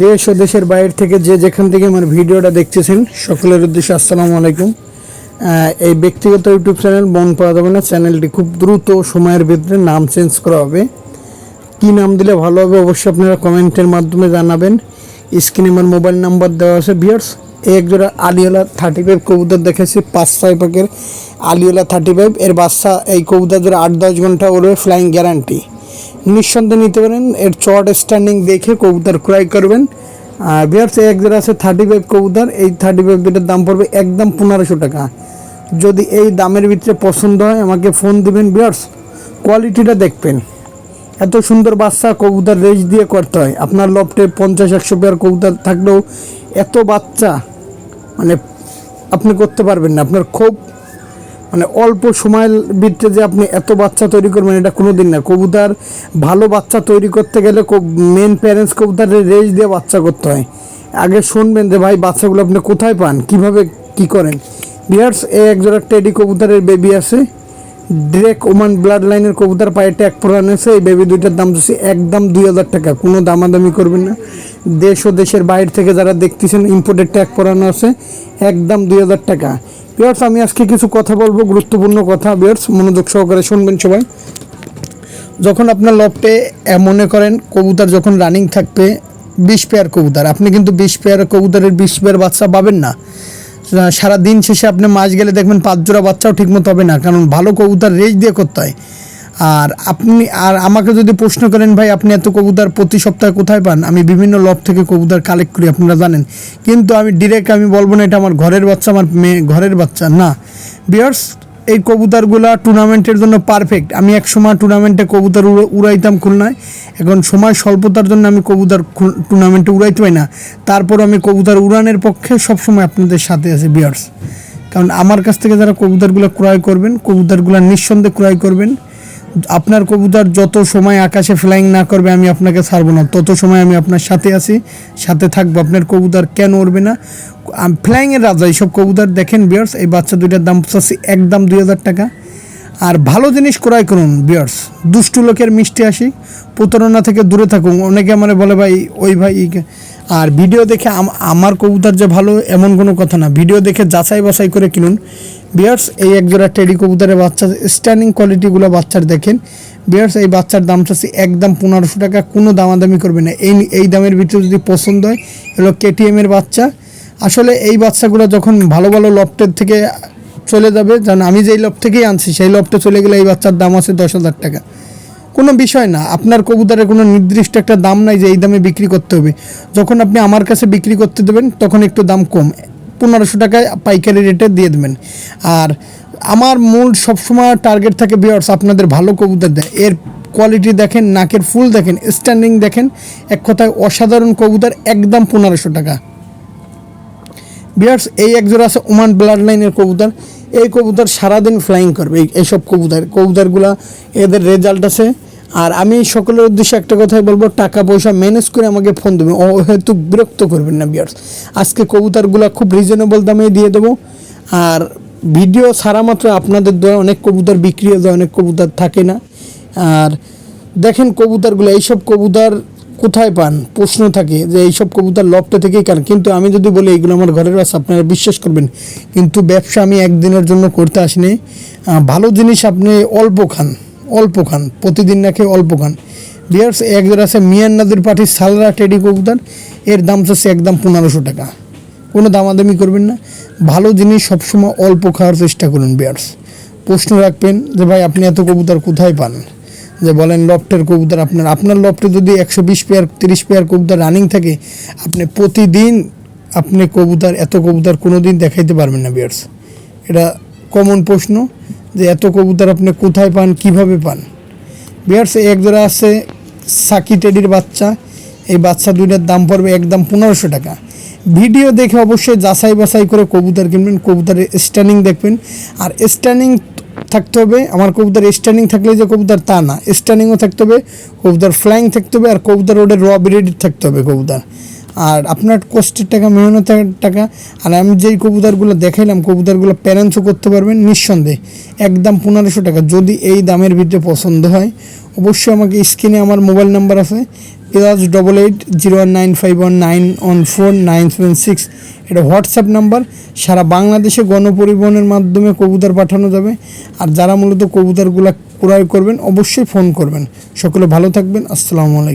দেশ ও দেশের বাইরে থেকে যে যেখান থেকে আমার ভিডিওটা দেখতেছেন সকলের উদ্দেশ্যে আসসালামু আলাইকুম। এই ব্যক্তিগত ইউটিউব চ্যানেল বন্ধ পাওয়া যাবে না। চ্যানেলটি খুব দ্রুত সময়ের ভিতরে নাম চেঞ্জ করা হবে। কী নাম দিলে ভালো হবে অবশ্যই আপনারা কমেন্টের মাধ্যমে জানাবেন। স্ক্রিনে আমার মোবাইল নাম্বার দেওয়া আছে। ভিউয়ার্স, এক জোড়া আলিওলা 35 কবুতর দেখেছি, 5-6 পাকের আলিওলা 35 এর বাচ্চা। এই কবুতর জোড়া 8-10 ঘন্টা ওড়ে, ফ্লাইং গ্যারান্টি, নিঃসন্দেহে নিতে পারেন। এর চট স্ট্যান্ডিং দেখে কবুতর ক্রয় করবেন। ভিউয়ার্স, এক জোড়া আছে 35 কবুতর। এই 35 দুটার দাম পড়বে একদম 1500 টাকা। যদি এই দামের ভিতরে পছন্দ হয় আমাকে ফোন দিবেন। ভিউয়ার্স, কোয়ালিটিটা দেখবেন। এত সুন্দর বাচ্চা কবুতর রেস দিয়ে করতে হয়। আপনার লফটে 50-100 পেয়ার কবুতর থাকলেও এত বাচ্চা আপনি করতে পারবেন না। আপনার খুব অল্প সময়ের ভিতরে যে আপনি এত বাচ্চা তৈরি করবেন এটা কোনো দিন না। কবুতর ভালো বাচ্চা তৈরি করতে গেলে মেন প্যারেন্টস কবুতরের রেস দিয়ে বাচ্চা করতে হয়। আগে শুনবেন যে ভাই বাচ্চাগুলো আপনি কোথায় পান, কিভাবে কি করেন। ভিউয়ার্স, এক জোড়া টেডি কবুতরের বেবি আছে, ডিরেক্ট ওমান ব্লাড লাইনের কবুতর, পায়ে ট্যাগ পরানো আছে। এই বেবি দুইটার দাম হচ্ছে একদম 2000 টাকা। কোনো দামাদামি করবেন না। দেশ ও দেশের বাইরে থেকে যারা দেখতেছেন ইম্পোর্টেড ট্যাগ পরানো আছে, একদম 2000 টাকা। ভিউয়ার্স, আমি আজকে কিছু কথা বলবো, গুরুত্বপূর্ণ কথা। ভিউয়ার্স, মনোযোগ সহকারে শুনবেন সবাই। যখন আপনার লফটে মনে করেন কবুতর যখন রানিং থাকবে 20 পেয়ার কবুতর, আপনি কিন্তু 20 পেয়ার কবুতরের 20 পেয়ার বাচ্চা পাবেন না। সারা দিন শেষে আপনি মাস গেলে দেখবেন 5 জোড়া বাচ্চাও ঠিকমতো হবে না, কারণ ভালো কবুতর রেস দিয়ে করতে হয়। আর আমাকে যদি প্রশ্ন করেন ভাই আপনি এত কবুতর প্রতি সপ্তাহে কোথায় পান, আমি বিভিন্ন লফট থেকে কবুতর কালেক্ট করি, আপনারা জানেন। কিন্তু আমি ডিরেক্ট বলবো না এটা আমার ঘরের বাচ্চা, আমার ঘরের বাচ্চা না। ভিউয়ার্স, এই কবুতরগুলো টুর্নামেন্টের জন্য পারফেক্ট। আমি এক সময় টুর্নামেন্টে কবুতর উড়াইতাম খুলনায়। এখন সময় স্বল্পতার জন্য আমি কবুতর টুর্নামেন্টে উড়াইতে পারি না। তারপর আমি কবুতর উড়ানের পক্ষে সবসময় আপনাদের সাথে আছি। ভিউয়ার্স, কারণ আমার কাছ থেকে যারা কবুতরগুলো ক্রয় করবেন, কবুতরগুলো নিঃসন্দেহে ক্রয় করবেন। আপনার কবুতর যত সময় আকাশে ফ্লাইং না করবে আমি আপনাকে ছাড়বো না, তত সময় আমি আপনার সাথে আছি, সাথে থাকবো। আপনার কবুতর কেন উড়বে না? ফ্লাইংয়ের রাজা এইসব কবুতর দেখেন। ভিউয়ার্স, এই বাচ্চা দুইটার দাম চাচ্ছি একদম 2000 টাকা। আর ভালো জিনিস ক্রয় করুন। ভিউয়ার্স, দুষ্টু লোকের মিষ্টি আসি, প্রতারণা থেকে দূরে থাকুন। অনেকে আমার বলে ভাই ওই ভাই, আর ভিডিও দেখে আমার কবুতর যে ভালো এমন কোনো কথা না। ভিডিও দেখে যাচাই বাছাই করে কিনুন। ভিউয়ার্স, এই এক জোড়া টেডি কবুতরের বাচ্চা স্ট্যান্ডিং কোয়ালিটিগুলো বাচ্চার দেখেন। ভিউয়ার্স, এই বাচ্চার দাম চাচ্ছি একদম 1500 টাকা। কোনো দামাদামি করবে না। এই দামের ভিতরে যদি পছন্দ হয়, এগুলো কেটিএমের বাচ্চা। আসলে এই বাচ্চাগুলো যখন ভালো ভালো লফটের থেকে চলে যাবে, যেন আমি যেই লফট থেকেই আনছি সেই লফটে চলে গেলে এই বাচ্চার দাম আছে 10,000 টাকা। কোনো বিষয় না। আপনার কবুতরের কোনো নির্দিষ্ট একটা দাম নাই যে এই দামে বিক্রি করতে হবে। যখন আপনি আমার কাছে বিক্রি করতে দেবেন তখন একটু দাম কম, 1500 টাকায় পাইকারি রেটে দিয়ে দেবেন। আর আমার মূল সবসময় টার্গেট থাকে ভিউয়ার্স আপনাদের ভালো কবুতর দেয়। এর কোয়ালিটি দেখেন, নাকের ফুল দেখেন, স্ট্যান্ডিং দেখেন, এক কথায় অসাধারণ কবুতর, একদম 1500 টাকা। ভিউয়ার্স, এই এক জোড়া আছে ওমান ব্লাড লাইনের কবুতর। এই কবুতর সারাদিন ফ্লাইং করবে। এইসব কবুতরগুলা এদের রেজাল্ট আছে। আর আমি সকলের উদ্দেশ্যে একটা কথাই বলবো, টাকা পয়সা ম্যানেজ করে আমাকে ফোন দেবেন, হয়তো বিরক্ত করবেন না। ভিউয়ার্স, আজকে কবুতরগুলো খুব রিজনেবল দামে দিয়ে দেবো। আর ভিডিও ছাড়া মাত্র আপনাদের দ্বারা অনেক কবুতর বিক্রি হয়ে যায়, অনেক কবুতর থাকে না। আর দেখেন কবুতরগুলো, এইসব কবুতর কোথায় পান প্রশ্ন থাকে যে এইসব কবুতর লফটে থেকেই কেন। কিন্তু আমি যদি বলি এগুলো আমার ঘরের বাচ্চা, আপনারা বিশ্বাস করবেন। কিন্তু ব্যবসা আমি একদিনের জন্য করতে আসিনি। ভালো জিনিস আপনি অল্প খান, প্রতিদিন না খেয়ে অল্প খান। ভিউয়ার্স, এক জোড়া আছে মিয়ান নদীর পাঠির সালরা টেডি কবুতর। এর দাম হচ্ছে একদম 1500 টাকা। কোনো দামাদামি করবেন না। ভালো জিনিস সবসময় অল্প খাওয়ার চেষ্টা করুন। ভিউয়ার্স, প্রশ্ন রাখবেন যে ভাই আপনি এত কবুতর কোথায় পান, যে বলেন লফটের কবুতর। আপনার লফটে যদি 120 পেয়ার 30 পেয়ার কবুতর রানিং থাকে, আপনি প্রতিদিন এত কবুতর কোনো দিন দেখাইতে পারবেন না। ভিউয়ার্স, এটা কমন প্রশ্ন যে এত কবুতর আপনি কোথায় পান, কিভাবে পান। ভিউয়ার্স, এক জোড়া আছে সাকি টেডির বাচ্চা। এই বাচ্চা দুইটার দাম পড়বে একদম 1500 টাকা। ভিডিও দেখে অবশ্যই যাচাই বাছাই করে কবুতর কিনবেন। কবুতরের স্ট্যান্ডিং দেখবেন। আর স্ট্যান্ডিং থাকতে হবে। আমার কবুতর স্ট্যান্ডিং থাকলে যে কবুতর তা না, স্ট্যান্ডিংও থাকতে হবে, কবুতর ফ্লাইং থাকতে হবে, আর কবুতর ওদের র ব্রিড থাকতে হবে কবুতর। আর আপনার কষ্টের টাকা, মেহনতের টাকা। আর আমি যেই কবুতরগুলো দেখাইলাম, কবুতরগুলো প্যারেন্টসও করতে পারবেন নিঃসন্দেহে, একদম 1500 টাকা। যদি এই দামের ভিতরে পছন্দ হয় অবশ্যই আমাকে স্ক্রিনে আমার মোবাইল নাম্বার আছে, +8801951914 এটা হোয়াটসঅ্যাপ নাম্বার। সারা বাংলাদেশে গণপরিবহনের মাধ্যমে কবুতর পাঠানো যাবে। আর যারা মূলত কবুতরগুলো ক্রয় করবেন অবশ্যই ফোন করবেন। সকলে ভালো থাকবেন। আসসালামু আলাইকুম।